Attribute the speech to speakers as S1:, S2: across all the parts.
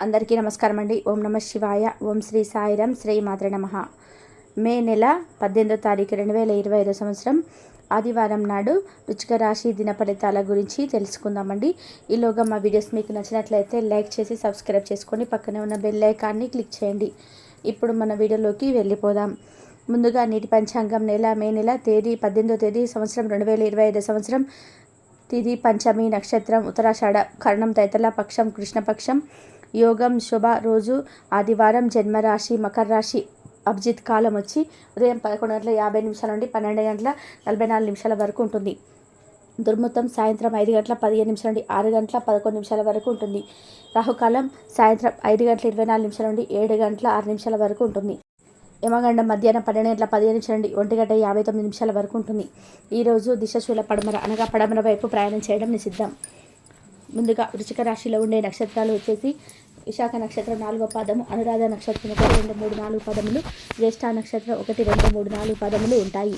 S1: అందరికీ నమస్కారం అండి. ఓం నమ శివాయ. ఓం శ్రీ సాయిరాం. శ్రీ మాత్రే నమః. మే నెల 18వ తారీఖు 2025 సంవత్సరం ఆదివారం నాడు వృశ్చిక రాశి దిన ఫలితాల గురించి తెలుసుకుందామండి. ఈలోగా మా వీడియోస్ మీకు నచ్చినట్లయితే లైక్ చేసి సబ్స్క్రైబ్ చేసుకొని పక్కనే ఉన్న బెల్ ఐకాన్ని క్లిక్ చేయండి. ఇప్పుడు మన వీడియోలోకి వెళ్ళిపోదాం. ముందుగా నీటి పంచాంగం మే నెల తేదీ 18వ తేదీ సంవత్సరం 2025 సంవత్సరం తిథి పంచమి, నక్షత్రం ఉత్తరాషాఢ, కరణం తైతల, పక్షం కృష్ణపక్షం, యోగం శుభ, రోజు ఆదివారం, జన్మరాశి మకర రాశి, అభిజిత్ కాలం వచ్చి ఉదయం 11:50 నుండి 12:44 వరకు ఉంటుంది. దుర్ముహూర్తం సాయంత్రం 5:15 నుండి 6:11 వరకు ఉంటుంది. రాహుకాలం సాయంత్రం 5:24 నుండి 7:06 వరకు ఉంటుంది. యమగండం మధ్యాహ్నం 12:15 నుండి 1:59 వరకు ఉంటుంది. ఈరోజు దిశశూల పడమర అనగా పడమర వైపు ప్రయాణం చేయడం నిషిద్ధం. ముందుగా వృశ్చిక రాశిలో ఉండే నక్షత్రాలు వచ్చేసి విశాఖ నక్షత్రం 4వ పాదము, అనురాధ నక్షత్రం 1, 2, 3, 4 పాదములు, జ్యేష్ఠ నక్షత్రం 1, 2, 3, 4 పాదములు ఉంటాయి.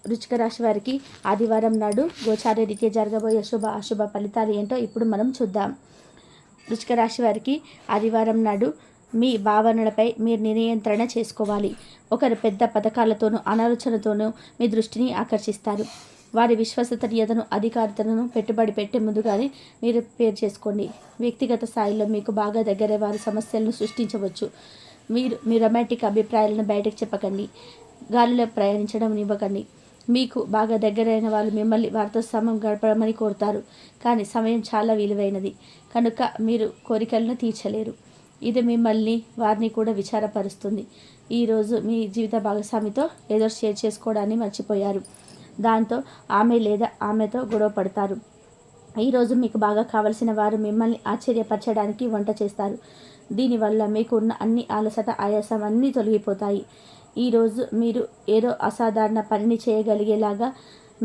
S1: వృశ్చిక రాశి వారికి ఆదివారం నాడు గోచార రీత్యా జరగబోయే శుభ అశుభ ఫలితాలు ఏంటో ఇప్పుడు మనం చూద్దాం. వృశ్చిక రాశి వారికి ఆదివారం నాడు మీ భావనలపై మీరు నియంత్రణ చేసుకోవాలి. ఒకరు పెద్ద పథకాలతోనూ ఆలోచనతోనూ మీ దృష్టిని ఆకర్షిస్తారు. వారి విశ్వసనీయతను, అధికారితను పెట్టుబడి పెట్టే ముందుగానే మీరు పేరు చేసుకోండి. వ్యక్తిగత స్థాయిలో మీకు బాగా దగ్గరే వారి సమస్యలను సృష్టించవచ్చు. మీరు మీ రొమాంటిక్ అభిప్రాయాలను బయటకు చెప్పకండి. గాలిలో ప్రయాణించడం ఇవ్వకండి. మీకు బాగా దగ్గరైన వాళ్ళు మిమ్మల్ని వారితో సమయం గడపడమని కోరుతారు. కానీ సమయం చాలా విలువైనది కనుక మీరు కోరికలను తీర్చలేరు. ఇది మిమ్మల్ని వారిని కూడా విచారపరుస్తుంది. ఈరోజు మీ జీవిత భాగస్వామితో ఏదో షేర్ చేసుకోవడాన్ని మర్చిపోయారు. దాంతో ఆమె లేదా ఆమెతో గొడవ పడతారు. ఈరోజు మీకు బాగా కావలసిన వారు మిమ్మల్ని ఆశ్చర్యపరచడానికి వంట చేస్తారు. దీనివల్ల మీకు ఉన్న అన్ని అలసట, ఆయాసం అన్నీ తొలగిపోతాయి. ఈరోజు మీరు ఏదో అసాధారణ పనిని చేయగలిగేలాగా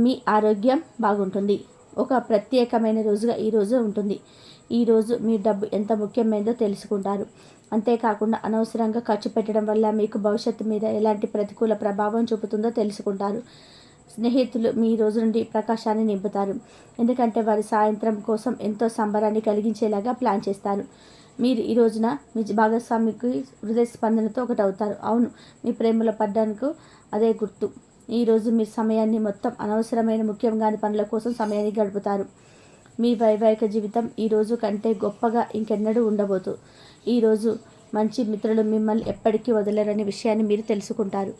S1: మీ ఆరోగ్యం బాగుంటుంది. ఒక ప్రత్యేకమైన రోజుగా ఈరోజు ఉంటుంది. ఈరోజు మీ డబ్బు ఎంత ముఖ్యమైనదో తెలుసుకుంటారు. అంతేకాకుండా అనవసరంగా ఖర్చు పెట్టడం వల్ల మీకు భవిష్యత్తు మీద ఎలాంటి ప్రతికూల ప్రభావం చూపుతుందో తెలుసుకుంటారు. స్నేహితులు మీ రోజు నుండి ప్రకాశాన్ని నింపుతారు. ఎందుకంటే వారి సాయంత్రం కోసం ఎంతో సంబరాన్ని కలిగించేలాగా ప్లాన్ చేస్తారు. మీరు ఈ రోజున మీ భాగస్వామికి హృదయ స్పందనతో ఒకటవుతారు. అవును, మీ ప్రేమలో పడ్డానికి అదే గుర్తు. ఈరోజు మీ సమయాన్ని మొత్తం అనవసరమైన ముఖ్యంగాని పనుల కోసం సమయాన్ని గడుపుతారు. మీ వైవాహిక జీవితం ఈరోజు కంటే గొప్పగా ఇంకెన్నడూ ఉండబోతు. ఈరోజు మంచి మిత్రులు మిమ్మల్ని ఎప్పటికీ వదలరనే విషయాన్ని మీరు తెలుసుకుంటారు.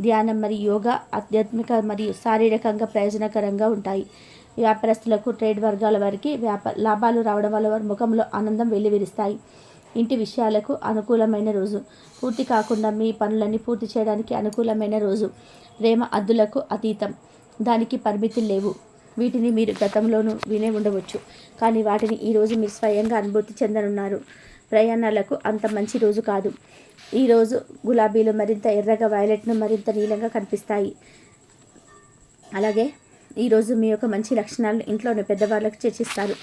S1: ధ్యానం మరియు యోగా ఆధ్యాత్మిక మరియు శారీరకంగా ప్రయోజనకరంగా ఉంటాయి. వ్యాపారస్తులకు, ట్రేడ్ వర్గాల వారికి లాభాలు రావడం వల్ల వారి ముఖంలో ఆనందం వెల్లివిరుస్తాయి. ఇంటి విషయాలకు అనుకూలమైన రోజు. పూర్తి కాకుండా మీ పనులన్నీ పూర్తి చేయడానికి అనుకూలమైన రోజు. ప్రేమ అద్దులకు అతీతం, దానికి పరిమితులు లేవు. వీటిని మీరు గతంలోనూ వినే ఉండవచ్చు, కానీ వాటిని ఈరోజు మీరు స్వయంగా అనుభూతి చెందనున్నారు. ప్రయాణాలకు అంత మంచి రోజు కాదు. ఈరోజు గులాబీలు మరింత ఎర్రగా, వైలెట్ను మరింత నీలంగా కనిపిస్తాయి. అలాగే ఈరోజు మీ యొక్క మంచి లక్షణాలను ఇంట్లోని పెద్దవాళ్ళకు చర్చిస్తారు.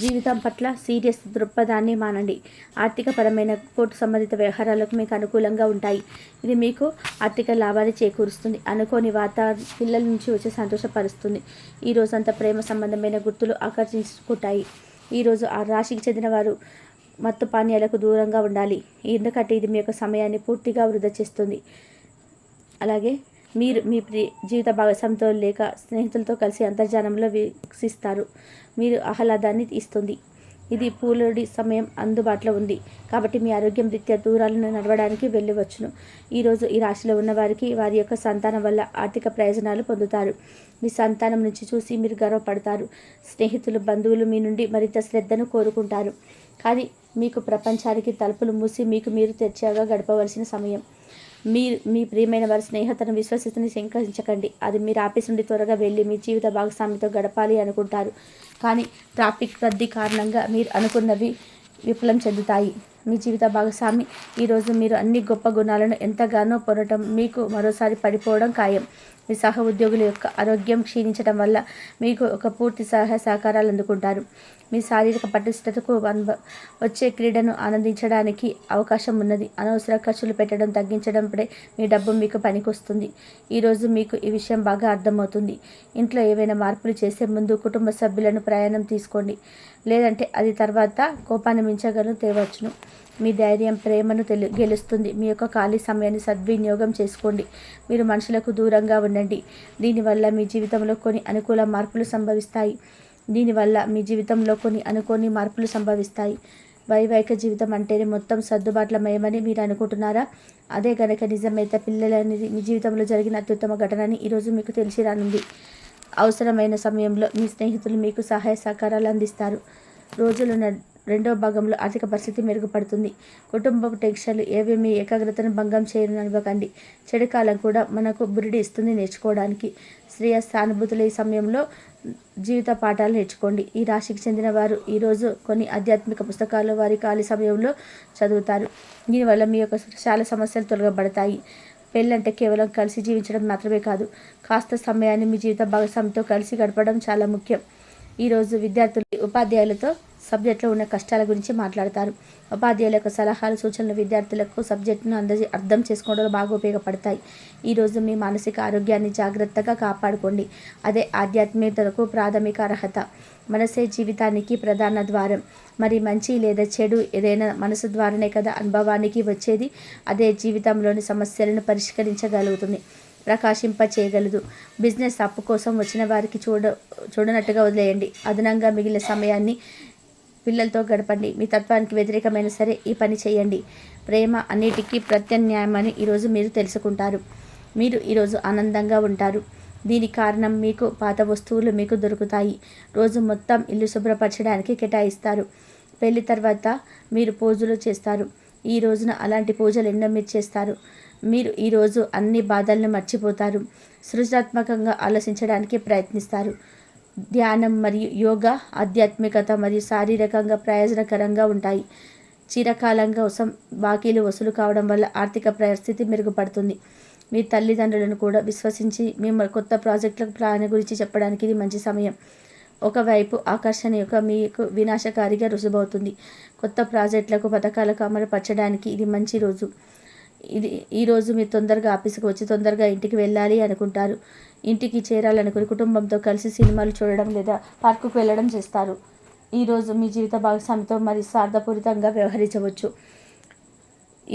S1: జీవితం పట్ల సీరియస్ దృక్పథాన్ని మానండి. ఆర్థికపరమైన కోర్టు సంబంధిత వ్యవహారాలకు మీకు అనుకూలంగా ఉంటాయి. ఇది మీకు ఆర్థిక లాభాన్ని చేకూరుస్తుంది. అనుకోని వార్త పిల్లల నుంచి వచ్చి సంతోషపరుస్తుంది. ఈ రోజంతా ప్రేమ సంబంధమైన గుర్తులు ఆకర్షించుకుంటాయి. ఈరోజు ఆ రాశికి చెందిన వారు మత్తు పానీయాలకు దూరంగా ఉండాలి, ఎందుకంటే ఇది మీ యొక్క సమయాన్ని పూర్తిగా వృధా చేస్తుంది. అలాగే మీరు మీ జీవిత భాగస్వామితో లేక స్నేహితులతో కలిసి అంతర్జాలంలో వీక్షిస్తారు. మీరు ఆహ్లాదాన్ని ఇస్తుంది. ఇది పూలుడి సమయం అందుబాటులో ఉంది కాబట్టి మీ ఆరోగ్యం రీత్యా దూరాలను నడవడానికి వెళ్ళవచ్చును. ఈరోజు ఈ రాశిలో ఉన్నవారికి వారి యొక్క సంతానం వల్ల ఆర్థిక ప్రయోజనాలు పొందుతారు. మీ సంతానం నుంచి చూసి మీరు గర్వపడతారు. స్నేహితులు, బంధువులు మీ నుండి మరింత శ్రద్ధను కోరుకుంటారు. కానీ మీకు ప్రపంచానికి తలుపులు మూసి మీకు మీరు తెచ్చాగా గడపవలసిన సమయం. మీరు మీ ప్రియమైన వారి స్నేహితులను విశ్వసితని శంకించకండి. అది మీరు ఆఫీస్ నుండి త్వరగా వెళ్ళి మీ జీవిత భాగస్వామితో గడపాలి అనుకుంటారు. కానీ ట్రాఫిక్ రద్దీ కారణంగా మీరు అనుకున్నవి విఫలం చెందుతాయి. మీ జీవిత భాగస్వామి ఈరోజు మీరు అన్ని గొప్ప గుణాలను ఎంతగానో పొందడం మీకు మరోసారి పడిపోవడం ఖాయం. మీ సహ ఉద్యోగుల యొక్క ఆరోగ్యం క్షీణించడం వల్ల మీకు ఒక పూర్తి సహాయ సహకారాలు అందుకుంటారు. మీ శారీరక పటిష్టతకు వచ్చే క్రీడను ఆనందించడానికి అవకాశం ఉన్నది. అనవసర ఖర్చులు పెట్టడం తగ్గించడంపై మీ డబ్బు మీకు పనికొస్తుంది. ఈరోజు మీకు ఈ విషయం బాగా అర్థమవుతుంది. ఇంట్లో ఏవైనా మార్పులు చేసే ముందు కుటుంబ సభ్యులను ప్రయాణం తీసుకోండి, లేదంటే అది తర్వాత కోపాన్ని మించగలను తేవచ్చును. మీ ధైర్యం ప్రేమను గెలుస్తుంది. మీ యొక్క ఖాళీ సమయాన్ని సద్వినియోగం చేసుకోండి. మీరు మనుషులకు దూరంగా ఉండండి. దీనివల్ల మీ జీవితంలో కొన్ని అనుకూల మార్పులు సంభవిస్తాయి. వైవాహిక జీవితం అంటేనే మొత్తం సర్దుబాట్లమయమని మీరు అనుకుంటున్నారా? అదే గనక నిజమైతే పిల్లలనేది మీ జీవితంలో జరిగిన అత్యుత్తమ ఘటనని ఈరోజు మీకు తెలిసి రానుంది. అవసరమైన సమయంలో మీ స్నేహితులు మీకు సహాయ సహకారాలు అందిస్తారు. రోజులో రెండవ భాగంలో ఆర్థిక పరిస్థితి మెరుగుపడుతుంది. కుటుంబ టెన్షన్లు ఏవి మీ ఏకాగ్రతను భంగం చేయనివ్వకండి. చెడు కాలం కూడా మనకు బురిడి ఇస్తుంది నేర్చుకోవడానికి. శ్రేయ సానుభూతుల ఈ సమయంలో జీవిత పాఠాలు నేర్చుకోండి. ఈ రాశికి చెందిన వారు ఈరోజు కొన్ని ఆధ్యాత్మిక పుస్తకాలు వారి ఖాళీ సమయంలో చదువుతారు. దీనివల్ల మీ యొక్క చాలా సమస్యలు తొలగబడతాయి. పెళ్ళంటే కేవలం కలిసి జీవించడం మాత్రమే కాదు, కాస్త సమయాన్ని మీ జీవిత భాగస్వామితో కలిసి గడపడం చాలా ముఖ్యం. ఈరోజు విద్యార్థులు ఉపాధ్యాయులతో సబ్జెక్ట్లో ఉన్న కష్టాల గురించి మాట్లాడతారు. ఉపాధ్యాయుల యొక్క సలహాలు సూచనలు విద్యార్థులకు సబ్జెక్టును అర్థం చేసుకోవడంలో బాగా ఉపయోగపడతాయి. ఈరోజు మీ మానసిక ఆరోగ్యాన్ని జాగ్రత్తగా కాపాడుకోండి. అదే ఆధ్యాత్మికతకు ప్రాథమిక అర్హత. మనసే జీవితానికి ప్రధాన ద్వారం. మరి మంచి లేదా చెడు ఏదైనా మనసు ద్వారానే కదా అనుభవానికి వచ్చేది. అదే జీవితంలోని సమస్యలను పరిష్కరించగలుగుతుంది, ప్రకాశింప చేయగలదు. బిజినెస్ అప్పు కోసం వచ్చిన వారికి చూడనట్టుగా వదిలేయండి. అదనంగా మిగిలిన సమయాన్ని పిల్లలతో గడపండి. మీ తత్వానికి వ్యతిరేకమైన సరే ఈ పని చేయండి. ప్రేమ అన్నిటికీ ప్రత్యామ్నాయమని ఈరోజు మీరు తెలుసుకుంటారు. మీరు ఈరోజు ఆనందంగా ఉంటారు. దీనికి కారణం మీకు పాత వస్తువులు మీకు దొరుకుతాయి. రోజు మొత్తం ఇల్లు శుభ్రపరచడానికి కేటాయిస్తారు. పెళ్లి తర్వాత మీరు పూజలు చేస్తారు. ఈ రోజున అలాంటి పూజలు ఎన్నో మీరు చేస్తారు. మీరు ఈరోజు అన్ని బాధలను మర్చిపోతారు. సృజనాత్మకంగా ఆలోచించడానికి ప్రయత్నిస్తారు. ధ్యానం మరియు యోగా ఆధ్యాత్మికత మరియు శారీరకంగా ప్రయోజనకరంగా ఉంటాయి. చిరకాలం కోసం బాకీలు వసూలు కావడం వల్ల ఆర్థిక పరిస్థితి మెరుగుపడుతుంది. మీ తల్లిదండ్రులను కూడా విశ్వసించి మిమ్మల్ని కొత్త ప్రాజెక్టుల ప్లాన్ గురించి చెప్పడానికి ఇది మంచి సమయం. ఒకవైపు ఆకర్షణ యొక్క మీకు వినాశకారిగా రుజువవుతుంది. కొత్త ప్రాజెక్టులకు పథకాలకు అమలుపరచడానికి ఇది మంచి రోజు. ఈరోజు మీరు తొందరగా ఆఫీస్కి వచ్చి తొందరగా ఇంటికి వెళ్ళాలి అనుకుంటారు. ఇంటికి చేరాలనుకుని కుటుంబంతో కలిసి సినిమాలు చూడడం లేదా పార్కుకు వెళ్ళడం చేస్తారు. ఈరోజు మీ జీవిత భాగస్వామితో మరి స్వార్థపూరితంగా వ్యవహరించవచ్చు.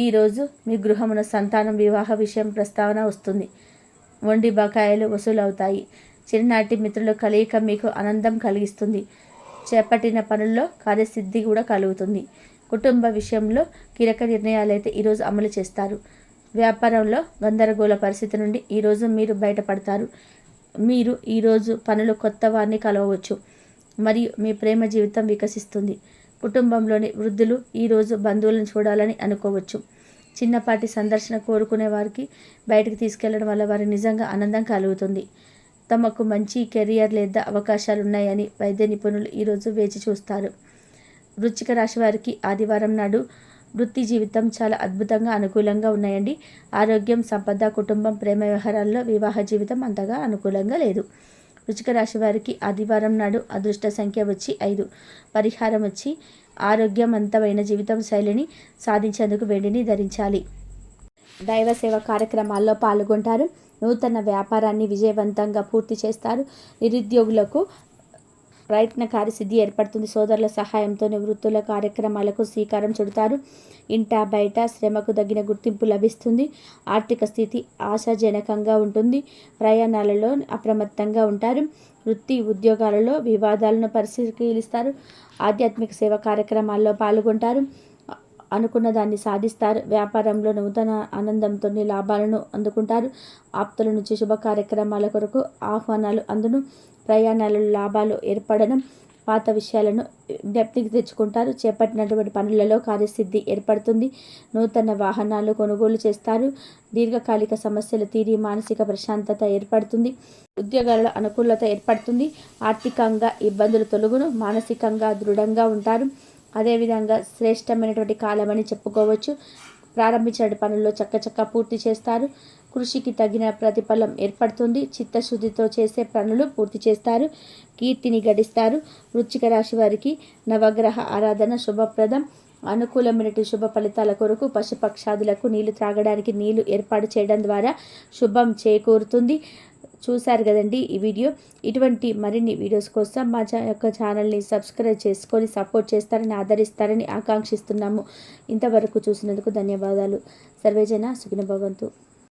S1: ఈరోజు మీ గృహమున సంతానం వివాహ విషయం ప్రస్తావన వస్తుంది. మొండి బకాయిలు వసూలవుతాయి. చిన్ననాటి మిత్రుల కలయిక మీకు ఆనందం కలిగిస్తుంది. చేపట్టిన పనుల్లో కార్యసిద్ధి కూడా కలుగుతుంది. కుటుంబ విషయంలో కీలక నిర్ణయాలైతే ఈరోజు అమలు చేస్తారు. వ్యాపారంలో గందరగోళ పరిస్థితి నుండి ఈరోజు మీరు బయటపడతారు. మీరు ఈరోజు పనులు కొత్త వారిని కలవవచ్చు మరియు మీ ప్రేమ జీవితం వికసిస్తుంది. కుటుంబంలోని వృద్ధులు ఈరోజు బంధువులను చూడాలని అనుకోవచ్చు. చిన్నపాటి సందర్శన కోరుకునే వారికి బయటకు తీసుకెళ్లడం వల్ల వారికి నిజంగా ఆనందం కలుగుతుంది. తమకు మంచి కెరియర్ లేదా అవకాశాలు ఉన్నాయని వైద్య నిపుణులు ఈరోజు వేచి చూస్తారు. వృశ్చిక రాశి వారికి ఆదివారం నాడు వృత్తి జీవితం చాలా అద్భుతంగా అనుకూలంగా ఉన్నాయండి. ఆరోగ్యం, సంపద, కుటుంబం, ప్రేమ వ్యవహారాల్లో వివాహ జీవితం అంతగా అనుకూలంగా లేదు. వృశ్చిక రాశి వారికి ఆదివారం నాడు అదృష్ట సంఖ్య వచ్చి 5. పరిహారం వచ్చి ఆరోగ్యవంతమైన జీవితం శైలిని సాధించేందుకు వెండిని ధరించాలి. దైవ సేవ కార్యక్రమాల్లో పాల్గొంటారు. నూతన వ్యాపారాన్ని విజయవంతంగా పూర్తి చేస్తారు. నిరుద్యోగులకు ప్రయత్న కార్యసిద్ధి ఏర్పడుతుంది. సోదరుల సహాయంతో వృత్తుల కార్యక్రమాలకు శ్రీకారం చుడతారు. ఇంట బయట శ్రమకు తగిన గుర్తింపు లభిస్తుంది. ఆర్థిక స్థితి ఆశాజనకంగా ఉంటుంది. ప్రయాణాలలో అప్రమత్తంగా ఉంటారు. వృత్తి ఉద్యోగాలలో వివాదాలను పరిశీలిస్తారు. ఆధ్యాత్మిక సేవ కార్యక్రమాల్లో పాల్గొంటారు. అనుకున్న దాన్ని సాధిస్తారు. వ్యాపారంలో నూతన ఆనందంతో లాభాలను అందుకుంటారు. ఆప్తుల నుంచి శుభ కార్యక్రమాల కొరకు ఆహ్వానాలు అందును. ప్రయాణాలలో లాభాలు ఏర్పడడం. పాత విషయాలను జ్ఞప్తికి తెచ్చుకుంటారు. చేపట్టినటువంటి పనులలో కార్యసిద్ధి ఏర్పడుతుంది. నూతన వాహనాలు కొనుగోలు చేస్తారు. దీర్ఘకాలిక సమస్యలు తీరి మానసిక ప్రశాంతత ఏర్పడుతుంది. ఉద్యోగాలలో అనుకూలత ఏర్పడుతుంది. ఆర్థికంగా ఇబ్బందులు తొలగును. మానసికంగా దృఢంగా ఉంటారు. అదేవిధంగా శ్రేష్టమైనటువంటి కాలమని చెప్పుకోవచ్చు. ప్రారంభించిన పనుల్లో చక్కచక్క పూర్తి చేస్తారు. కృషికి తగిన ప్రతిఫలం ఏర్పడుతుంది. చిత్తశుద్ధితో చేసే పనులు పూర్తి చేస్తారు. కీర్తిని గడిస్తారు. వృశ్చిక రాశి వారికి నవగ్రహ ఆరాధన శుభప్రదం. అనుకూలమైన శుభ ఫలితాల కొరకు పశుపక్షాదులకు నీళ్లు త్రాగడానికి నీళ్లు ఏర్పాటు చేయడం ద్వారా శుభం చేకూరుతుంది. చూశారు కదండి ఈ వీడియో. ఇటువంటి మరిన్ని వీడియోస్ కోసం మా యొక్క ఛానల్ని సబ్స్క్రైబ్ చేసుకొని సపోర్ట్ చేస్తారని ఆదరిస్తారని ఆకాంక్షిస్తున్నాము. ఇంతవరకు చూసినందుకు ధన్యవాదాలు. సర్వేజన సుఖినో భవంతు.